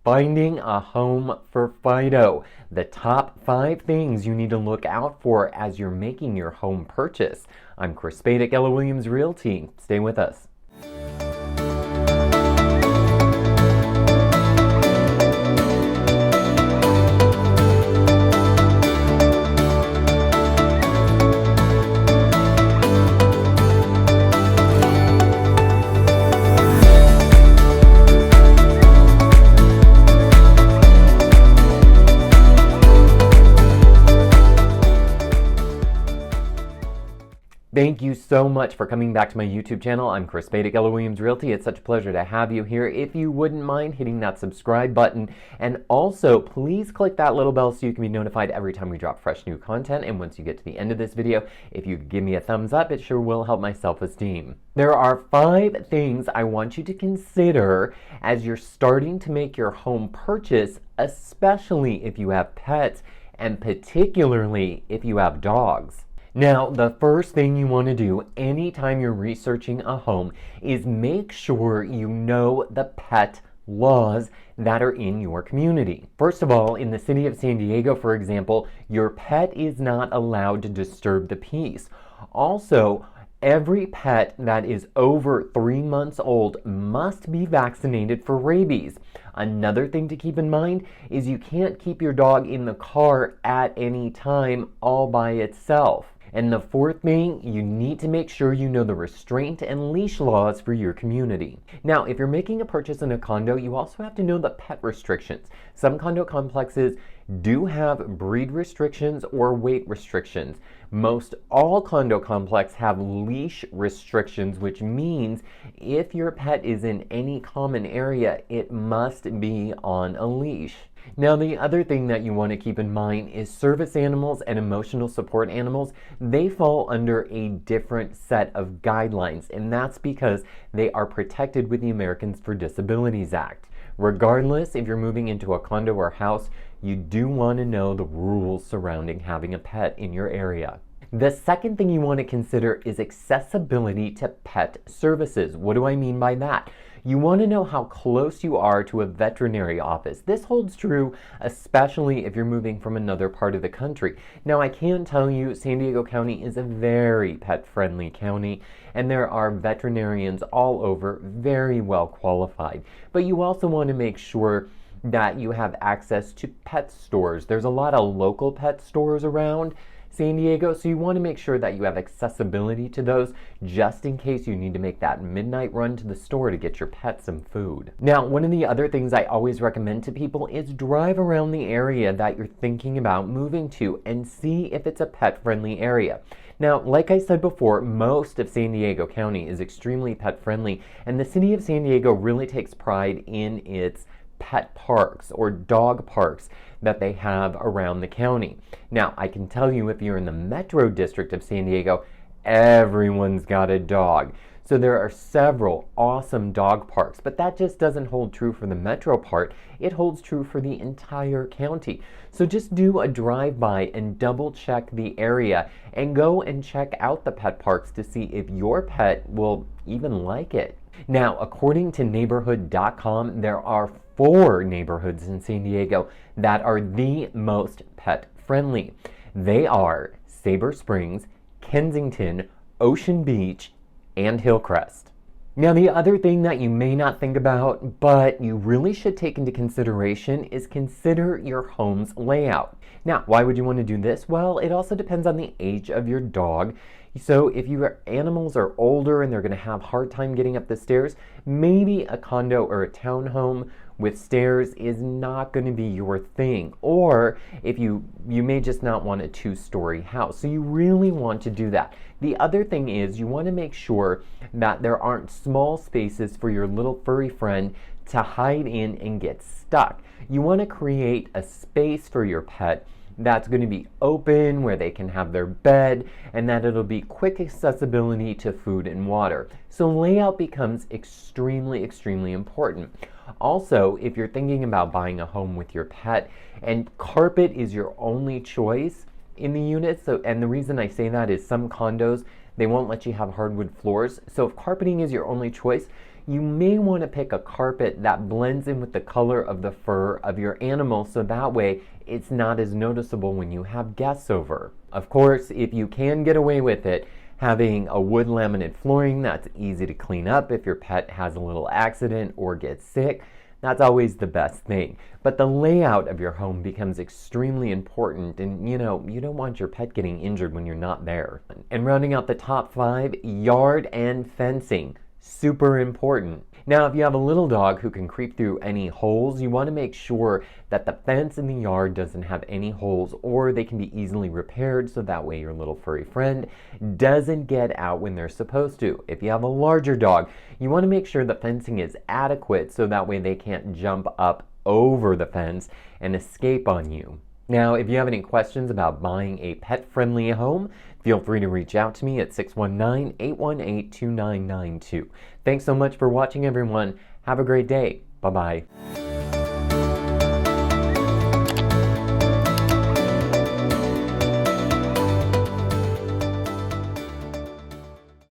Finding a home for Fido. The top 5 things you need to look out for as you're making your home purchase. I'm Spade at Keller Realty. Stay with us. Thank you so much for coming back to my YouTube channel. I'm Spade at Keller Realty. It's such a pleasure to have you here. If you wouldn't mind hitting that subscribe button, and also please click that little bell so you can be notified every time we drop fresh new content. And once you get to the end of this video, if you give me a thumbs up, it sure will help my self-esteem. There are 5 things I want you to consider as you're starting to make your home purchase, especially if you have pets, and particularly if you have dogs. Now, the first thing you want to do anytime you're researching a home is make sure you know the pet laws that are in your community. First of all, in the city of San Diego, for example, your pet is not allowed to disturb the peace. Also, every pet that is over 3 months old must be vaccinated for rabies. Another thing to keep in mind is you can't keep your dog in the car at any time all by itself. And the 4th thing, you need to make sure you know the restraint and leash laws for your community. Now, if you're making a purchase in a condo, you also have to know the pet restrictions. Some condo complexes do have breed restrictions or weight restrictions. Most all condo complexes have leash restrictions, which means if your pet is in any common area, it must be on a leash. Now, the other thing that you want to keep in mind is service animals and emotional support animals. They fall under a different set of guidelines, and that's because they are protected with the Americans for Disabilities Act. Regardless if you're moving into a condo or house, you do want to know the rules surrounding having a pet in your area. The second thing you want to consider is accessibility to pet services. What do I mean by that? You want to know how close you are to a veterinary office. This holds true especially if you're moving from another part of the country. Now, I can tell you San Diego County is a very pet-friendly county, and there are veterinarians all over, very well qualified. But you also want to make sure that you have access to pet stores. There's a lot of local pet stores around San Diego, so you want to make sure that you have accessibility to those just in case you need to make that midnight run to the store to get your pet some food. Now, one of the other things I always recommend to people is drive around the area that you're thinking about moving to and see if it's a pet-friendly area. Now, like I said before, most of San Diego County is extremely pet-friendly, and the city of San Diego really takes pride in its pet parks or dog parks that they have around the county. Now, I can tell you if you're in the Metro District of San Diego, everyone's got a dog. So there are several awesome dog parks, but that just doesn't hold true for the Metro part. It holds true for the entire county. So just do a drive-by and double check the area and go and check out the pet parks to see if your pet will even like it. Now, according to neighborhood.com, there are 4 neighborhoods in San Diego that are the most pet-friendly. They are Sabre Springs, Kensington, Ocean Beach, and Hillcrest. Now, the other thing that you may not think about, but you really should take into consideration, is consider your home's layout. Now, why would you want to do this? Well, it also depends on the age of your dog. So if your animals are older and they're going to have a hard time getting up the stairs, maybe a condo or a townhome with stairs is not going to be your thing. Or if you may just not want a 2-story house. So you really want to do that. The other thing is you want to make sure that there aren't small spaces for your little furry friend to hide in and get stuck. You want to create a space for your pet that's going to be open, where they can have their bed, and that it'll be quick accessibility to food and water. So layout becomes extremely, extremely important. Also, if you're thinking about buying a home with your pet and carpet is your only choice in the unit, and the reason I say that is some condos, they won't let you have hardwood floors. So if carpeting is your only choice, you may want to pick a carpet that blends in with the color of the fur of your animal, so that way it's not as noticeable when you have guests over. Of course, if you can get away with it, having a wood laminate flooring that's easy to clean up if your pet has a little accident or gets sick, that's always the best thing. But the layout of your home becomes extremely important, and you don't want your pet getting injured when you're not there. And rounding out the top 5, yard and fencing. Super important. Now, if you have a little dog who can creep through any holes, you want to make sure that the fence in the yard doesn't have any holes, or they can be easily repaired, so that way your little furry friend doesn't get out when they're supposed to. If you have a larger dog, you want to make sure the fencing is adequate, so that way they can't jump up over the fence and escape on you. Now, if you have any questions about buying a pet-friendly home, feel free to reach out to me at 619-818-2992. Thanks so much for watching, everyone. Have a great day. Bye-bye.